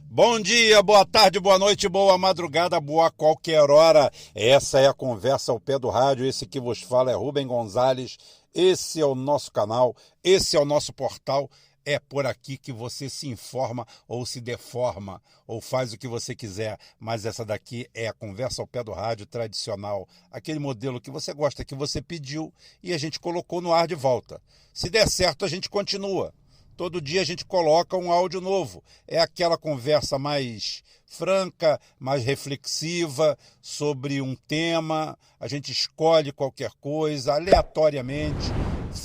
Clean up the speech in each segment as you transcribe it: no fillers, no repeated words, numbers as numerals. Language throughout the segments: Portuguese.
Bom dia, boa tarde, boa noite, boa madrugada, boa qualquer hora. Essa é a conversa ao pé do rádio. Esse que vos fala é Rubem Gonzalez. Esse é o nosso canal, esse é o nosso portal. É por aqui que você se informa ou se deforma ou faz o que você quiser. Mas essa daqui é a conversa ao pé do rádio tradicional. Aquele modelo que você gosta, que você pediu e a gente colocou no ar de volta. Se der certo, a gente continua. Todo dia a gente coloca um áudio novo. É aquela conversa mais franca, mais reflexiva sobre um tema. A gente escolhe qualquer coisa, aleatoriamente,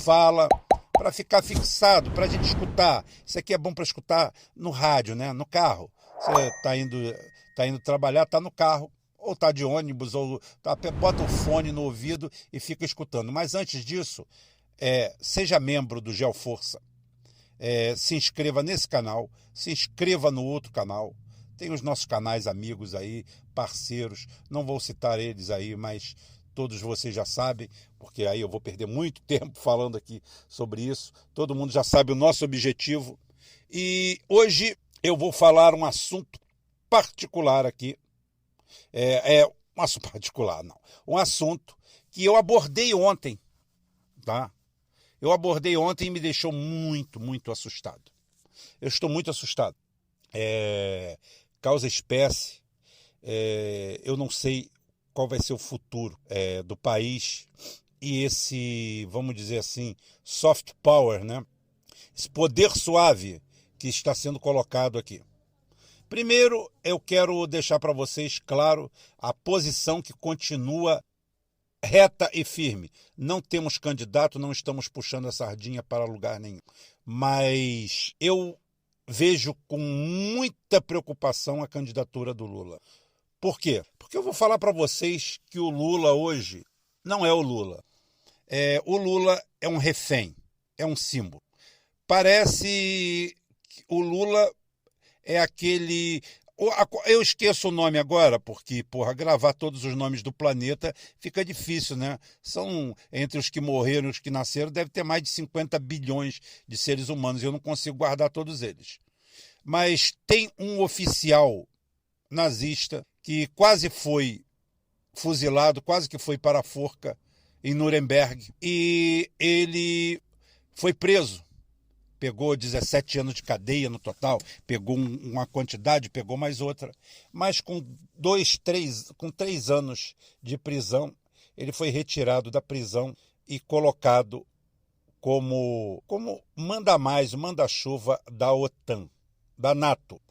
fala, para ficar fixado, para a gente escutar. Isso aqui é bom para escutar no rádio, né? No carro. Você está indo trabalhar, está no carro, ou está de ônibus, ou bota o fone no ouvido e fica escutando. Mas antes disso, seja membro do GeoForça. Se inscreva nesse canal, se inscreva no outro canal. Tem os nossos canais amigos aí, parceiros, não vou citar eles aí, mas todos vocês já sabem, porque aí eu vou perder muito tempo falando aqui sobre isso. Todo mundo já sabe o nosso objetivo. E hoje eu vou falar um assunto particular aqui. Um assunto particular, não. Um assunto que eu abordei ontem, tá? Eu abordei ontem e me deixou muito, muito assustado. Eu estou muito assustado. Causa espécie, eu não sei qual vai ser o futuro do país e esse, vamos dizer assim, soft power, né? Esse poder suave que está sendo colocado aqui. Primeiro, eu quero deixar para vocês claro a posição que continua reta e firme. Não temos candidato, não estamos puxando a sardinha para lugar nenhum. Mas eu vejo com muita preocupação a candidatura do Lula. Por quê? Porque eu vou falar para vocês que o Lula hoje não é o Lula. O Lula é um refém, é um símbolo. Parece que o Lula é aquele... Eu esqueço o nome agora, porque, gravar todos os nomes do planeta fica difícil, né? São, entre os que morreram e os que nasceram, deve ter mais de 50 bilhões de seres humanos, e eu não consigo guardar todos eles. Mas tem um oficial nazista que quase foi fuzilado, quase que foi para a forca em Nuremberg, e ele foi preso. Pegou 17 anos de cadeia no total, pegou uma quantidade, pegou mais outra. Mas com 3 anos de prisão, ele foi retirado da prisão e colocado como manda-mais, manda-chuva da OTAN, da NATO.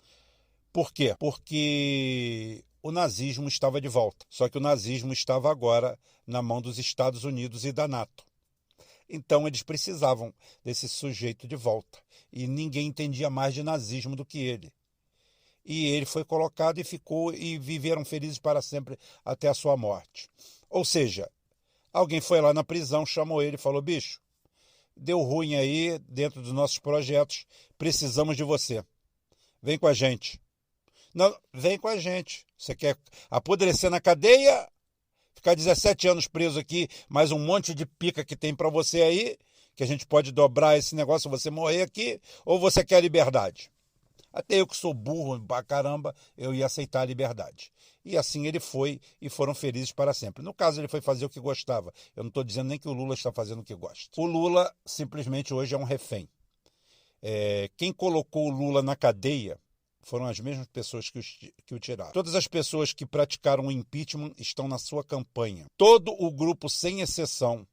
Por quê? Porque o nazismo estava de volta. Só que o nazismo estava agora na mão dos Estados Unidos e da NATO. Então eles precisavam desse sujeito de volta. E ninguém entendia mais de nazismo do que ele. E ele foi colocado e ficou, e viveram felizes para sempre até a sua morte. Ou seja, alguém foi lá na prisão, chamou ele e falou: bicho, deu ruim aí dentro dos nossos projetos, precisamos de você. Vem com a gente. Não, vem com a gente. Você quer apodrecer na cadeia? Ficar 17 anos preso aqui, mais um monte de pica que tem para você aí, que a gente pode dobrar esse negócio, você morrer aqui, ou você quer liberdade? Até eu que sou burro pra caramba, eu ia aceitar a liberdade. E assim ele foi, e foram felizes para sempre. No caso, ele foi fazer o que gostava. Eu não estou dizendo nem que o Lula está fazendo o que gosta. O Lula, simplesmente, hoje é um refém. Quem colocou o Lula na cadeia foram as mesmas pessoas que o tiraram. Todas as pessoas que praticaram o impeachment estão na sua campanha. Todo o grupo, sem exceção,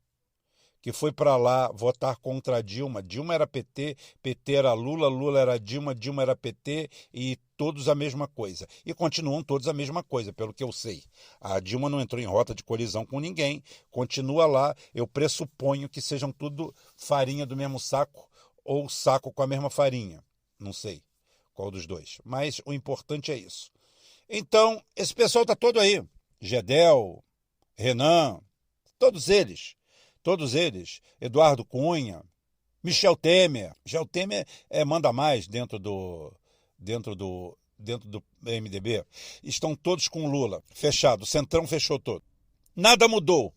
que foi para lá votar contra a Dilma. Dilma era PT, PT era Lula, Lula era Dilma, Dilma era PT, e todos a mesma coisa. E continuam todos a mesma coisa, pelo que eu sei. A Dilma não entrou em rota de colisão com ninguém, continua lá. Eu pressuponho que sejam tudo farinha do mesmo saco, ou saco com a mesma farinha. Não sei qual dos dois. Mas o importante é isso. Então, esse pessoal está todo aí. Gedel, Renan, todos eles, Eduardo Cunha, Michel Temer. Michel Temer manda mais dentro do MDB. Estão todos com Lula, fechado. O Centrão fechou todo. Nada mudou.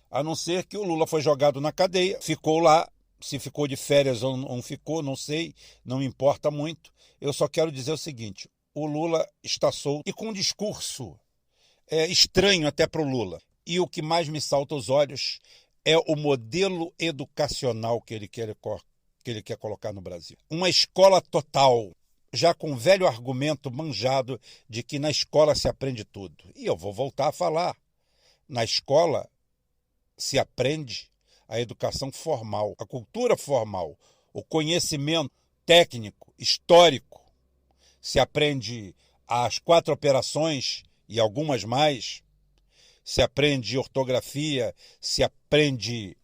a não ser que o Lula foi jogado na cadeia, ficou lá, se ficou de férias ou não ficou, não sei, não me importa muito. Eu só quero dizer o seguinte, o Lula está solto e com um discurso estranho até para o Lula. E o que mais me salta aos olhos é o modelo educacional que ele quer colocar no Brasil. Uma escola total, já com o velho argumento manjado de que na escola se aprende tudo. E eu vou voltar a falar. Na escola se aprende a educação formal, a cultura formal, o conhecimento técnico, histórico. Se aprende as 4 operações e algumas mais. Se aprende ortografia, se aprende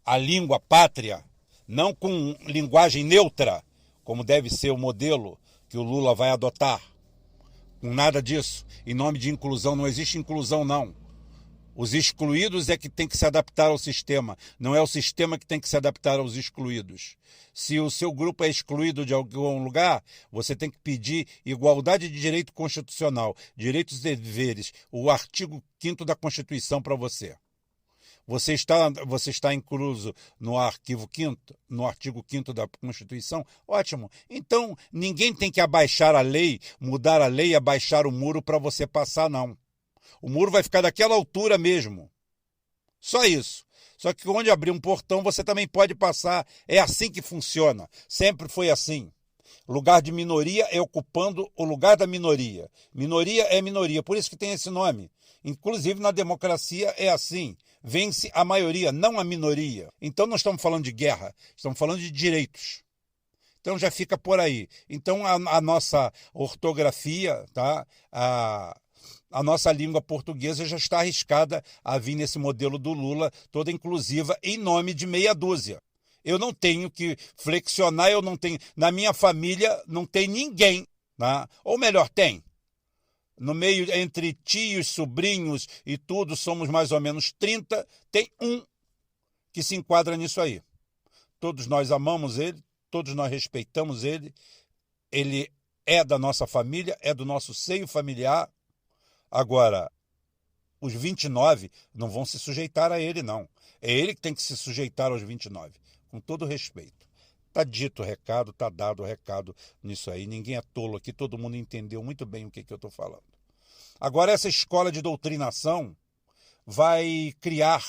a língua pátria, não com linguagem neutra, como deve ser o modelo que o Lula vai adotar. Com nada disso. Em nome de inclusão, não existe inclusão, não. Os excluídos é que tem que se adaptar ao sistema, não é o sistema que tem que se adaptar aos excluídos. Se o seu grupo é excluído de algum lugar, você tem que pedir igualdade de direito constitucional, direitos e deveres, o artigo 5º da Constituição para você. Você está incluso no artigo 5º da Constituição? Ótimo. Então, ninguém tem que abaixar a lei, mudar a lei, abaixar o muro para você passar, não. O muro vai ficar daquela altura mesmo. Só isso. Só que onde abrir um portão, você também pode passar. É assim que funciona. Sempre foi assim. Lugar de minoria é ocupando o lugar da minoria. Minoria é minoria, por isso que tem esse nome. Inclusive na democracia é assim. Vence a maioria, não a minoria. Então não estamos falando de guerra, estamos falando de direitos. Então já fica por aí. Então a nossa ortografia, tá? A nossa língua portuguesa já está arriscada a vir nesse modelo do Lula, toda inclusiva, em nome de meia dúzia. Eu não tenho que flexionar, eu não tenho. Na minha família não tem ninguém, né? Ou melhor, tem. No meio, entre tios, sobrinhos e tudo, somos mais ou menos 30, tem um que se enquadra nisso aí. Todos nós amamos ele, todos nós respeitamos ele, ele é da nossa família, é do nosso seio familiar. Agora, os 29 não vão se sujeitar a ele, não. É ele que tem que se sujeitar aos 29, com todo respeito. Está dito o recado, está dado o recado nisso aí. Ninguém é tolo aqui, todo mundo entendeu muito bem o que eu estou falando. Agora, essa escola de doutrinação vai criar,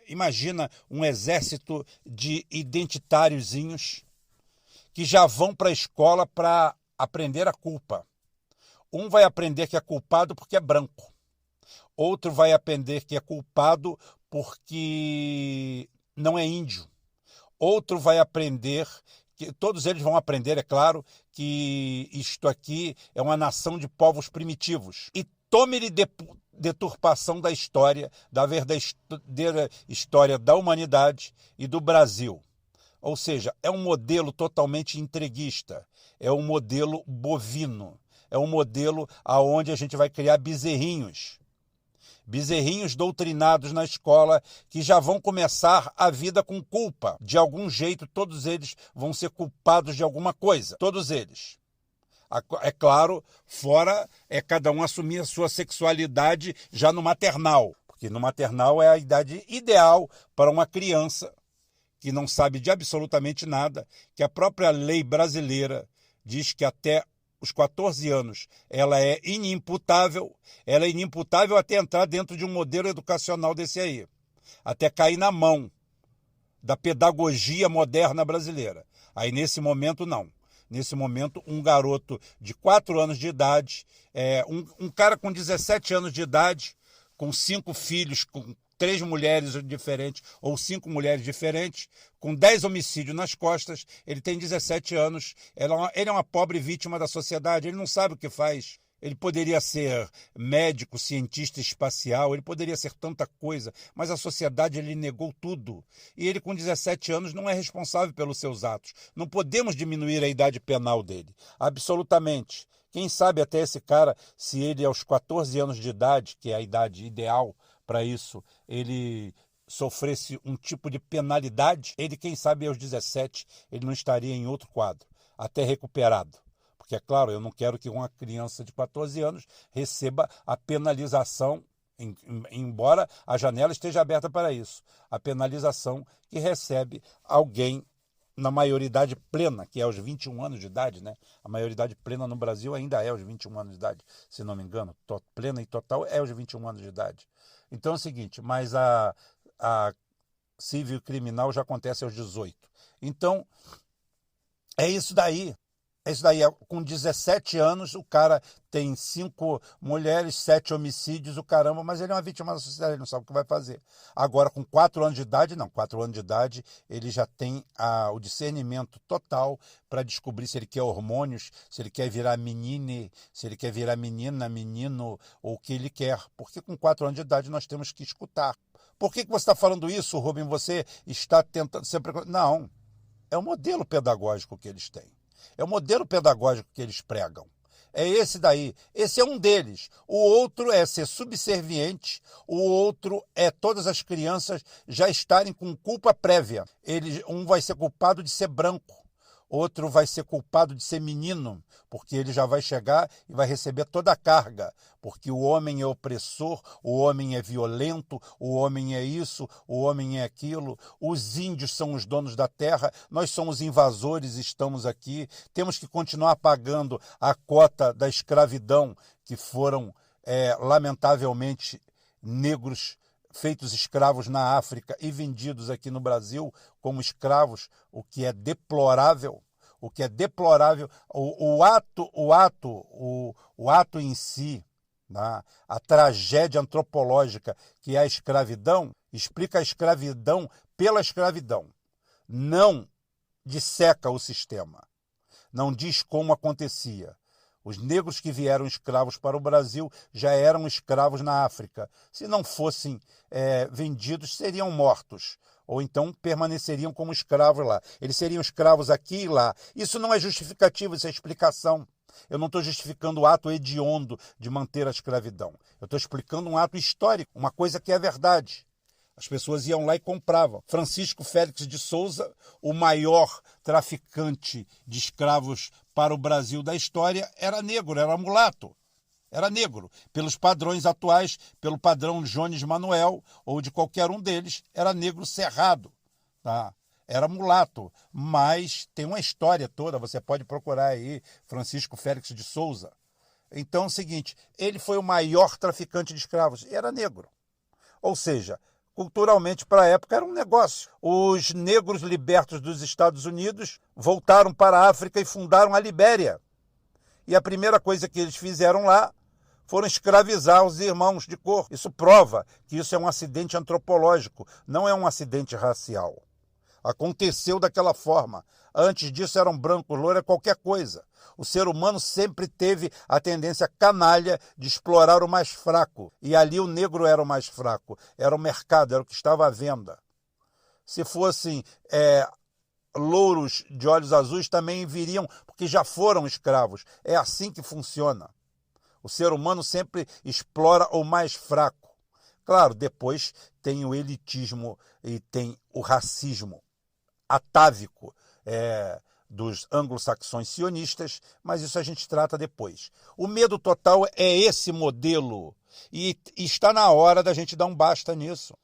imagina, um exército de identitáriozinhos que já vão para a escola para aprender a culpa. Um vai aprender que é culpado porque é branco. Outro vai aprender que é culpado porque não é índio. Outro vai aprender, todos eles vão aprender, é claro, que isto aqui é uma nação de povos primitivos. E tome-lhe deturpação da história, da verdadeira história da humanidade e do Brasil. Ou seja, é um modelo totalmente entreguista, é um modelo bovino. É um modelo onde a gente vai criar bezerrinhos doutrinados na escola que já vão começar a vida com culpa. De algum jeito, todos eles vão ser culpados de alguma coisa. Todos eles. É claro, fora cada um assumir a sua sexualidade já no maternal. Porque no maternal é a idade ideal para uma criança que não sabe de absolutamente nada, que a própria lei brasileira diz que até os 14 anos, ela é inimputável até entrar dentro de um modelo educacional desse aí, até cair na mão da pedagogia moderna brasileira. Aí nesse momento não. Nesse momento um garoto de 4 anos de idade, um cara com 17 anos de idade, com 5 filhos, com 3 mulheres diferentes ou 5 mulheres diferentes, com 10 homicídios nas costas, ele tem 17 anos, ele é uma pobre vítima da sociedade, ele não sabe o que faz. Ele poderia ser médico, cientista espacial, ele poderia ser tanta coisa, mas a sociedade lhe negou tudo. E ele com 17 anos não é responsável pelos seus atos. Não podemos diminuir a idade penal dele, absolutamente. Quem sabe até esse cara, se ele aos 14 anos de idade, que é a idade ideal para isso, ele sofresse um tipo de penalidade, ele, quem sabe, aos 17, ele não estaria em outro quadro, até recuperado. Porque, é claro, eu não quero que uma criança de 14 anos receba a penalização embora a janela esteja aberta para isso. A penalização que recebe alguém na maioridade plena, que é aos 21 anos de idade, né? A maioridade plena no Brasil ainda é aos 21 anos de idade, se não me engano. Plena e total é aos 21 anos de idade. Então é o seguinte, mas a civil criminal já acontece aos 18. Então, é isso daí. É isso daí. Com 17 anos, o cara tem 5 mulheres, 7 homicídios, o caramba, mas ele é uma vítima da sociedade, ele não sabe o que vai fazer. Agora, com 4 anos de idade, não. 4 anos de idade, ele já tem o discernimento total para descobrir se ele quer hormônios, se ele quer virar menine, se ele quer virar menina, menino, ou o que ele quer. Porque com 4 anos de idade nós temos que escutar. Por que você está falando isso, Rubem? Você está tentando sempre... Não. É o modelo pedagógico que eles têm. É o modelo pedagógico que eles pregam. É esse daí. Esse é um deles. O outro é ser subserviente. O outro é todas as crianças já estarem com culpa prévia. Um vai ser culpado de ser branco. Outro vai ser culpado de ser menino, porque ele já vai chegar e vai receber toda a carga, porque o homem é opressor, o homem é violento, o homem é isso, o homem é aquilo, os índios são os donos da terra, nós somos invasores, estamos aqui, temos que continuar pagando a cota da escravidão, que foram, lamentavelmente, negros feitos escravos na África e vendidos aqui no Brasil como escravos, o que é deplorável, o ato em si, né? A tragédia antropológica que é a escravidão, explica a escravidão pela escravidão, não disseca o sistema, não diz como acontecia. Os negros que vieram escravos para o Brasil já eram escravos na África. Se não fossem vendidos, seriam mortos. Ou então permaneceriam como escravos lá. Eles seriam escravos aqui e lá. Isso não é justificativo, isso é explicação. Eu não estou justificando o ato hediondo de manter a escravidão. Eu estou explicando um ato histórico, uma coisa que é verdade. As pessoas iam lá e compravam. Francisco Félix de Souza, o maior traficante de escravos para o Brasil da história, era negro, era mulato. Era negro. Pelos padrões atuais, pelo padrão Jones Manuel ou de qualquer um deles, era negro cerrado. Tá? Era mulato. Mas tem uma história toda, você pode procurar aí, Francisco Félix de Souza. Então é o seguinte, ele foi o maior traficante de escravos e era negro. Ou seja, culturalmente, para a época, era um negócio. Os negros libertos dos Estados Unidos voltaram para a África e fundaram a Libéria. E a primeira coisa que eles fizeram lá foram escravizar os irmãos de cor. Isso prova que isso é um acidente antropológico, não é um acidente racial. Aconteceu daquela forma. Antes disso eram brancos, loiro, qualquer coisa. O ser humano sempre teve a tendência canalha de explorar o mais fraco. E ali o negro era o mais fraco. Era o mercado, era o que estava à venda. Se fossem louros de olhos azuis, também viriam, porque já foram escravos. É assim que funciona. O ser humano sempre explora o mais fraco. Claro, depois tem o elitismo e tem o racismo atávico dos anglo-saxões sionistas, mas isso a gente trata depois. O medo total é esse modelo e está na hora da gente dar um basta nisso.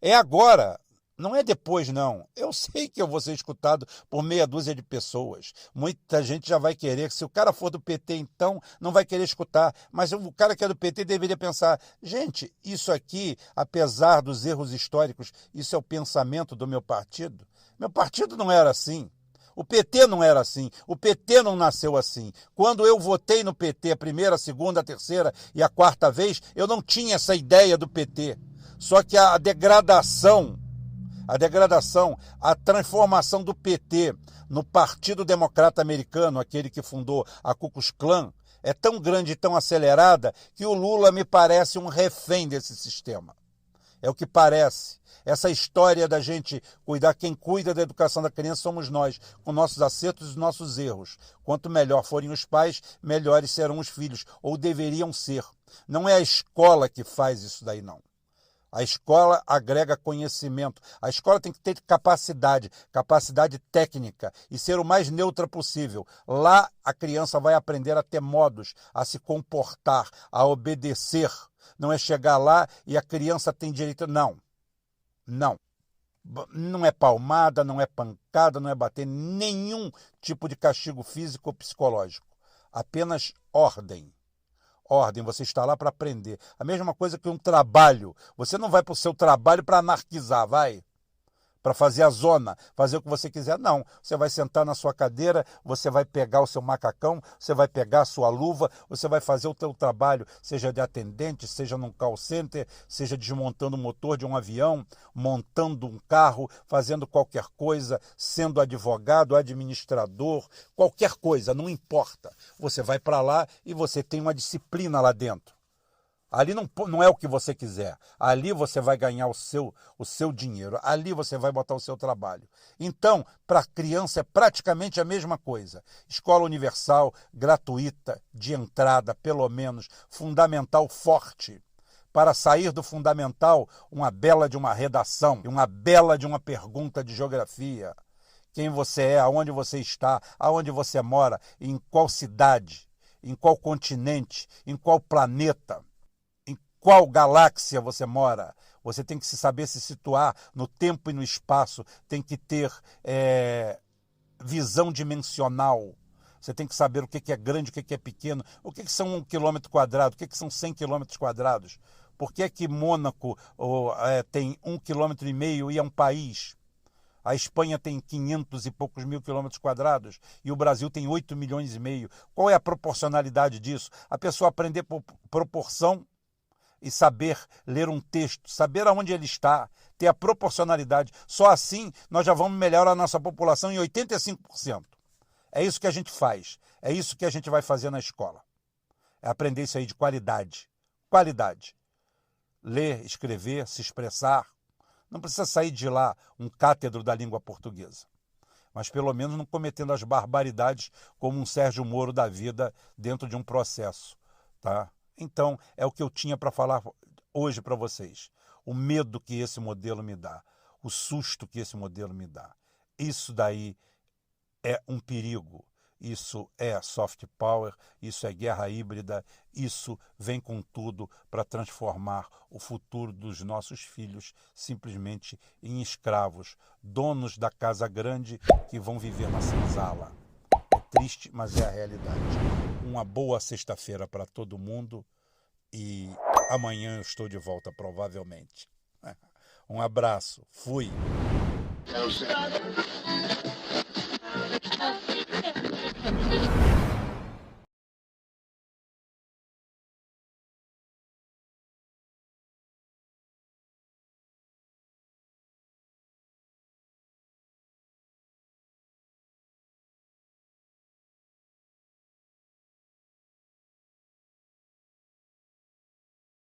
É agora, não é depois não. Eu sei que eu vou ser escutado por meia dúzia de pessoas. Muita gente já vai querer, se o cara for do PT então, não vai querer escutar, mas o cara que é do PT deveria pensar, gente, isso aqui, apesar dos erros históricos, isso é o pensamento do meu partido. Meu partido não era assim. O PT não era assim. O PT não nasceu assim. Quando eu votei no PT a primeira, a segunda, a terceira e a quarta vez, eu não tinha essa ideia do PT. Só que a degradação, a transformação do PT no Partido Democrata Americano, aquele que fundou a Ku Klux Klan, é tão grande e tão acelerada que o Lula me parece um refém desse sistema. É o que parece. Essa história da gente cuidar, quem cuida da educação da criança somos nós, com nossos acertos e nossos erros. Quanto melhor forem os pais, melhores serão os filhos, ou deveriam ser. Não é a escola que faz isso daí, não. A escola agrega conhecimento. A escola tem que ter capacidade técnica e ser o mais neutra possível. Lá a criança vai aprender a ter modos, a se comportar, a obedecer. Não é chegar lá e a criança tem direito... Não, não. Não é palmada, não é pancada, não é bater, nenhum tipo de castigo físico ou psicológico. Apenas ordem. Ordem, você está lá para aprender. A mesma coisa que um trabalho. Você não vai para o seu trabalho para anarquizar, vai? Para fazer a zona, fazer o que você quiser. Não, você vai sentar na sua cadeira, você vai pegar o seu macacão, você vai pegar a sua luva, você vai fazer o seu trabalho, seja de atendente, seja num call center, seja desmontando o motor de um avião, montando um carro, fazendo qualquer coisa, sendo advogado, administrador, qualquer coisa, não importa. Você vai para lá e você tem uma disciplina lá dentro. Ali não é o que você quiser. Ali você vai ganhar o seu dinheiro. Ali você vai botar o seu trabalho. Então, para a criança é praticamente a mesma coisa. Escola universal, gratuita, de entrada, pelo menos, fundamental forte. Para sair do fundamental, uma bela de uma redação, uma bela de uma pergunta de geografia. Quem você é, aonde você está, aonde você mora, em qual cidade, em qual continente, em qual planeta. Qual galáxia você mora? Você tem que saber se situar no tempo e no espaço, tem que ter visão dimensional. Você tem que saber o que é grande, o que é pequeno, o que são 1 quilômetro quadrado, o que são 100 quilômetros quadrados. Por que que Mônaco tem 1,5 quilômetro e é um país? A Espanha tem 500 e poucos mil quilômetros quadrados e o Brasil tem 8 milhões e meio. Qual é a proporcionalidade disso? A pessoa aprender por proporção e saber ler um texto, saber aonde ele está, ter a proporcionalidade. Só assim nós já vamos melhorar a nossa população em 85%. É isso que a gente faz, é isso que a gente vai fazer na escola. É aprender isso aí de qualidade. Qualidade. Ler, escrever, se expressar. Não precisa sair de lá um cátedro da língua portuguesa. Mas pelo menos não cometendo as barbaridades como um Sérgio Moro da vida dentro de um processo, tá? Então, é o que eu tinha para falar hoje para vocês. O medo que esse modelo me dá, o susto que esse modelo me dá. Isso daí é um perigo. Isso é soft power, isso é guerra híbrida, isso vem com tudo para transformar o futuro dos nossos filhos simplesmente em escravos, donos da casa grande que vão viver na senzala. É triste, mas é a realidade. Uma boa sexta-feira para todo mundo e amanhã eu estou de volta, provavelmente. Um abraço. Fui.